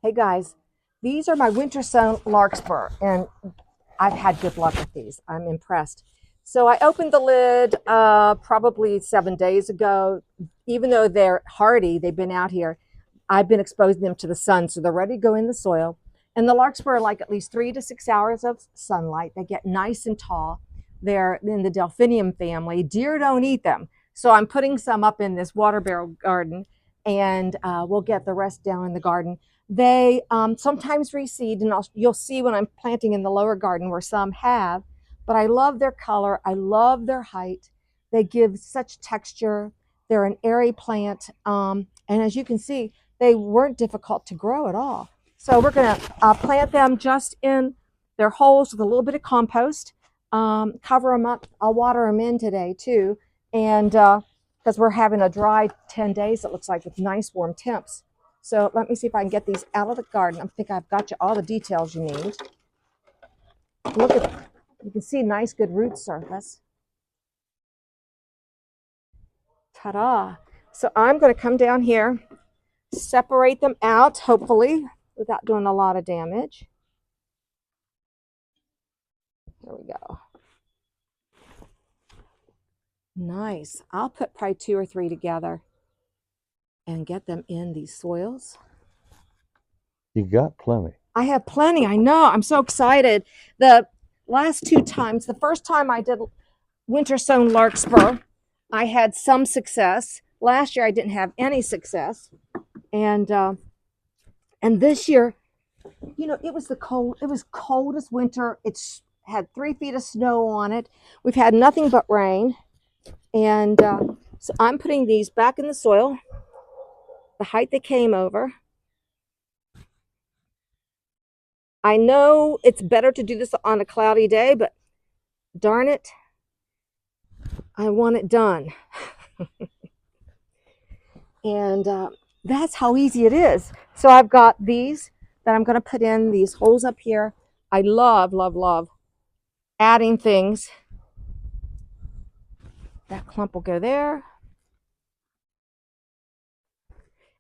Hey guys, these are my winter sown larkspur, and I've had good luck with these. I'm impressed. So I opened the lid probably 7 days ago. Even though they're hardy, they've been out here. I've been exposing them to the sun, so they're ready to go in the soil. And the larkspur like at least 3 to 6 hours of sunlight. They get nice and tall. They're in the delphinium family. Deer don't eat them. So I'm putting some up in this water barrel garden, and we'll get the rest down in the garden. They sometimes reseed, and you'll see when I'm planting in the lower garden where some have, but I love their color. I love their height. They give such texture. They're an airy plant. And as you can see, they weren't difficult to grow at all. So we're going to plant them just in their holes with a little bit of compost, cover them up. I'll water them in today too. And because we're having a dry 10 days, it looks like, with nice warm temps. So let me see if I can get these out of the garden. I think I've got you all the details you need. Look at, you can see nice, good root surface. Ta-da. So I'm going to come down here, separate them out, hopefully, without doing a lot of damage. There we go. Nice. I'll put probably 2 or 3 together and get them in these soils. You got plenty. I have plenty. I know. I'm so excited. The last 2 times, the first time I did winter sown larkspur, I had some success. Last year I didn't have any success. And this year, you know, it was coldest winter. It's had 3 feet of snow on it. We've had nothing but rain. And so I'm putting these back in the soil, the height they came over. I know it's better to do this on a cloudy day, but darn it, I want it done. And that's how easy it is. So I've got these that I'm going to put in these holes up here. I love, love, love adding things. That clump will go there.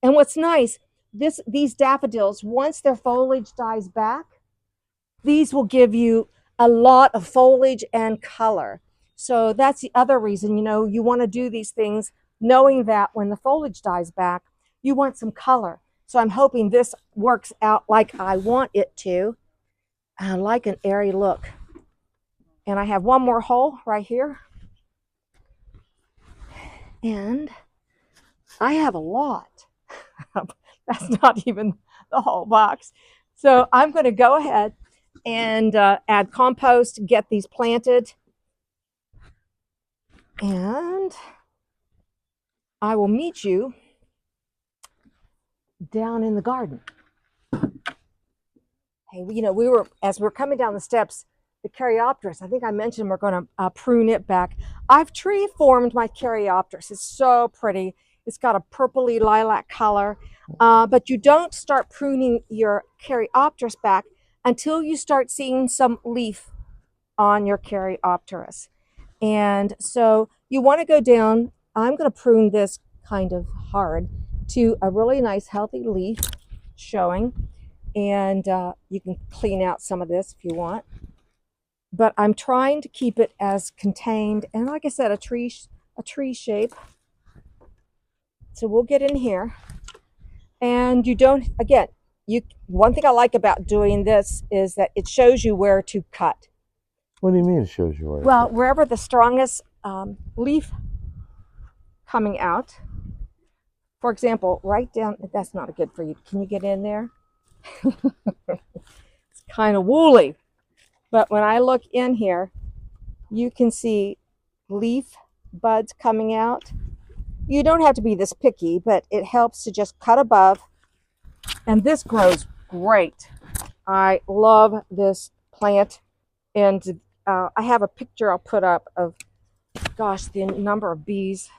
And what's nice, these daffodils, once their foliage dies back, these will give you a lot of foliage and color. So that's the other reason, you know, you want to do these things knowing that when the foliage dies back, you want some color. So I'm hoping this works out like I want it to. I like an airy look. And I have one more hole right here. And I have a lot. That's not even the whole box. So I'm going to go ahead and add compost, get these planted. And I will meet you down in the garden. Hey, you know, as we're coming down the steps, the Caryopteris, I think I mentioned we're going to prune it back. I've tree formed my Caryopteris. It's so pretty. It's got a purpley lilac color, but you don't start pruning your Caryopteris back until you start seeing some leaf on your Caryopteris. And so you want to go down. I'm going to prune this kind of hard to a really nice healthy leaf showing. And you can clean out some of this if you want. But I'm trying to keep it as contained, and like I said, a tree shape. So we'll get in here. And you don't, again, one thing I like about doing this is that it shows you where to cut. What do you mean it shows you where? Well, wherever the strongest leaf coming out. For example, right down, that's not good for you. Can you get in there? It's kind of woolly. But when I look in here, you can see leaf buds coming out. You don't have to be this picky, but it helps to just cut above. And this grows great. I love this plant. And I have a picture I'll put up of, gosh, the number of bees.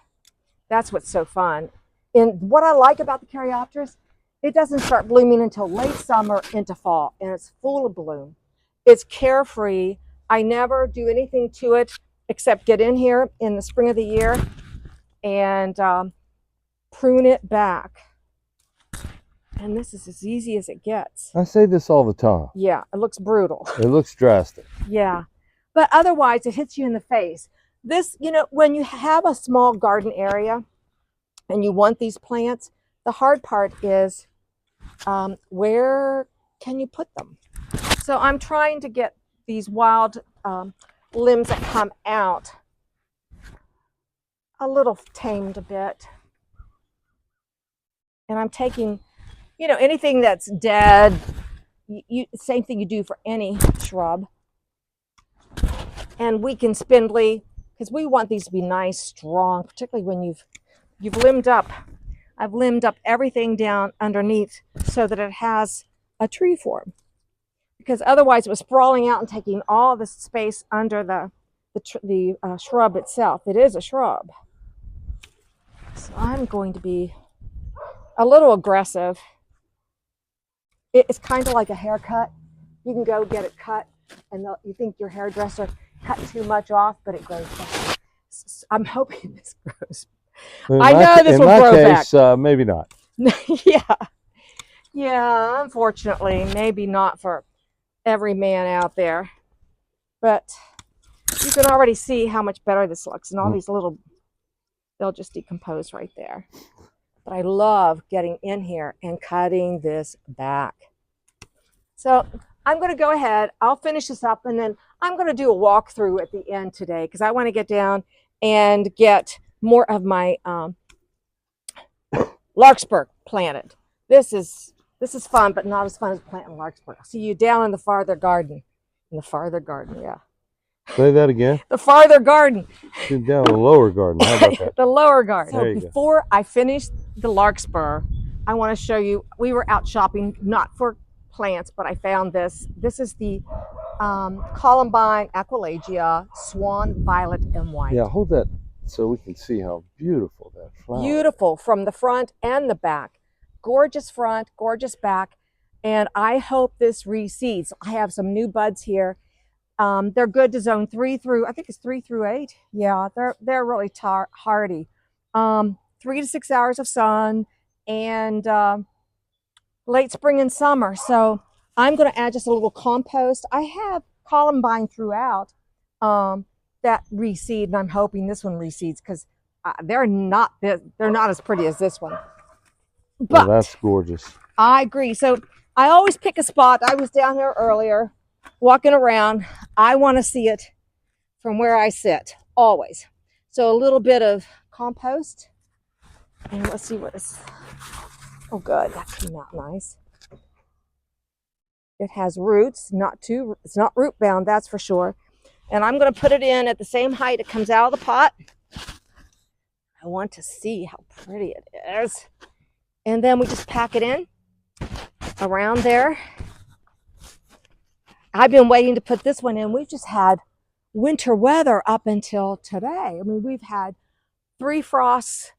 That's what's so fun. And what I like about the Caryopteris, it doesn't start blooming until late summer into fall, and it's full of bloom. It's carefree. I never do anything to it except get in here in the spring of the year and prune it back. And this is as easy as it gets. I say this all the time. Yeah, it looks brutal. It looks drastic. Yeah, but otherwise it hits you in the face. This, you know, when you have a small garden area and you want these plants, the hard part is where can you put them? So I'm trying to get these wild limbs that come out a little tamed a bit. And I'm taking, you know, anything that's dead, same thing you do for any shrub. And weak and spindly, because we want these to be nice, strong, particularly when you've limbed up. I've limbed up everything down underneath so that it has a tree form. Because otherwise it was sprawling out and taking all the space under the shrub itself. It is a shrub. So I'm going to be a little aggressive. It's kind of like a haircut. You can go get it cut and you think your hairdresser cut too much off, but it grows back. I'm hoping this grows. I know this will grow back. In my case, maybe not. Yeah, unfortunately, maybe not for every man out there. But you can already see how much better this looks. And all these little, they'll just decompose right there. But I love getting in here and cutting this back. So I'm going to go ahead. I'll finish this up and then I'm going to do a walkthrough at the end today because I want to get down and get more of my Larkspur planted. This is fun, but not as fun as planting Larkspur. I'll see you down in the farther garden. In the farther garden, yeah. Say that again. The farther garden. Down the lower garden. How about that? The lower garden. There So before I finish the Larkspur, I want to show you, we were out shopping, not for plants, but I found this. This is the Columbine Aquilegia Swan Violet and White. Yeah, hold that so we can see how beautiful that flower is. Beautiful from the front and the back. Gorgeous front, gorgeous back. And I hope this reseeds. I have some new buds here. They're good to zone 3 through, I think it's 3 through 8. Yeah, they're really hardy. 3 to 6 hours of sun and late spring and summer. So I'm going to add just a little compost. I have Columbine throughout that reseed, and I'm hoping this one reseeds because they're not as pretty as this one. But well, that's gorgeous. I agree. So I always pick a spot. I was down here earlier walking around. I want to see it from where I sit, always. So a little bit of compost. And let's see what it's, oh good, that came out nice. It has roots, it's not root bound, that's for sure. And I'm going to put it in at the same height it comes out of the pot. I want to see how pretty it is. And then we just pack it in around there. I've been waiting to put this one in. We've just had winter weather up until today. I mean, we've had 3 frosts.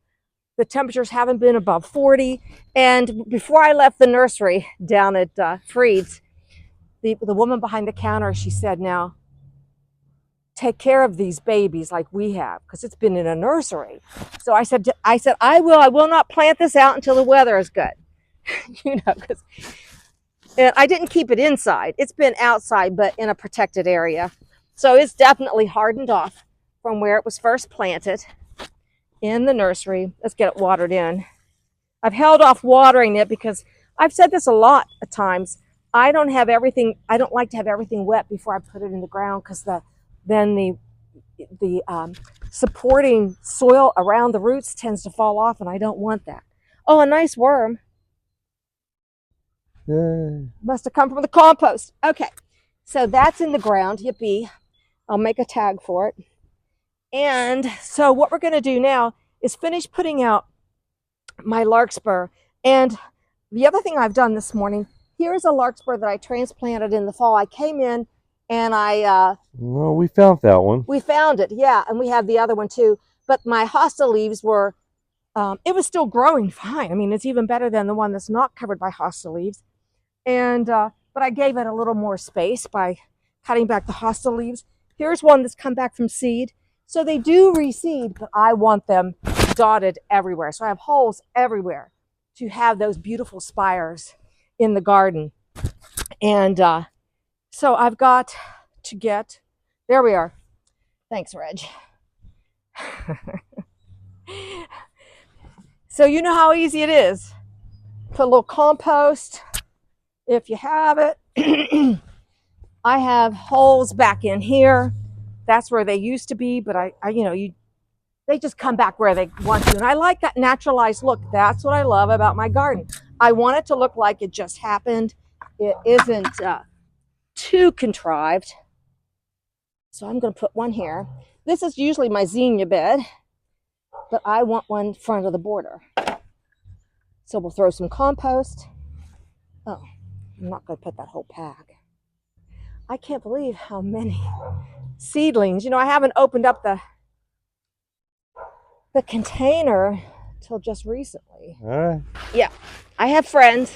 The temperatures haven't been above 40. And before I left the nursery down at Freed's, the woman behind the counter, she said, now, take care of these babies like we have, because it's been in a nursery. So I said, I will not plant this out until the weather is good. You know, because I didn't keep it inside. It's been outside, but in a protected area. So it's definitely hardened off from where it was first planted in the nursery. Let's get it watered in. I've held off watering it because I've said this a lot of times. I don't like to have everything wet before I put it in the ground because then the supporting soil around the roots tends to fall off, and I don't want that. Oh, a nice worm. Yay. Must have come from the compost. Okay, so that's in the ground. Yippee. I'll make a tag for it. And so what we're going to do now is finish putting out my Larkspur. And the other thing I've done this morning, here's a Larkspur that I transplanted in the fall. I came in and well, we found that one. We found it, yeah. And we have the other one too. But my hosta leaves were, it was still growing fine. I mean, it's even better than the one that's not covered by hosta leaves. And, but I gave it a little more space by cutting back the hosta leaves. Here's one that's come back from seed. So they do reseed, but I want them dotted everywhere. So I have holes everywhere. to have those beautiful spires in the garden. And so I've got to get, there we are. Thanks, Reg. So you know how easy it is. Put a little compost if you have it. I have holes back in here. That's where they used to be, but they just come back where they want to. And I like that naturalized look. That's what I love about my garden. I want it to look like it just happened. It isn't too contrived. So I'm going to put one here. This is usually my zinnia bed, but I want one in front of the border. So we'll throw some compost. Oh, I'm not going to put that whole pack. I can't believe how many seedlings. I haven't opened up the container till just recently. All right. Yeah, I have friends.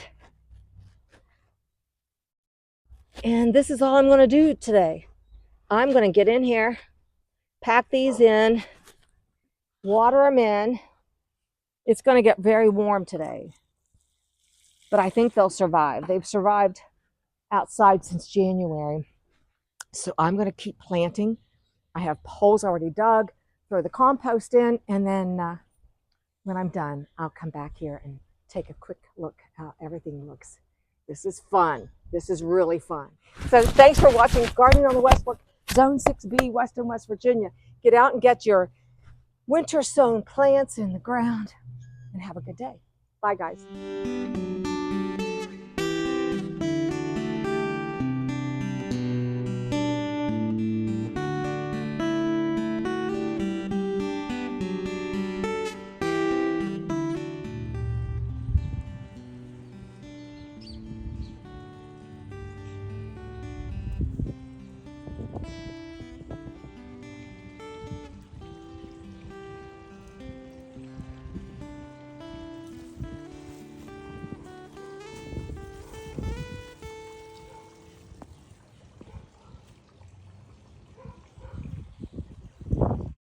And this is all I'm going to do today. I'm going to get in here, pack these in, water them in. It's going to get very warm today, but I think they'll survive. They've survived outside since January. So I'm going to keep planting. I have holes already dug, throw the compost in, and then when I'm done, I'll come back here and take a quick look how everything looks. This is fun. This is really fun. So thanks for watching Gardening on the West Fork, Zone 6B, Western West Virginia. Get out and get your winter sown plants in the ground and have a good day. Bye, guys.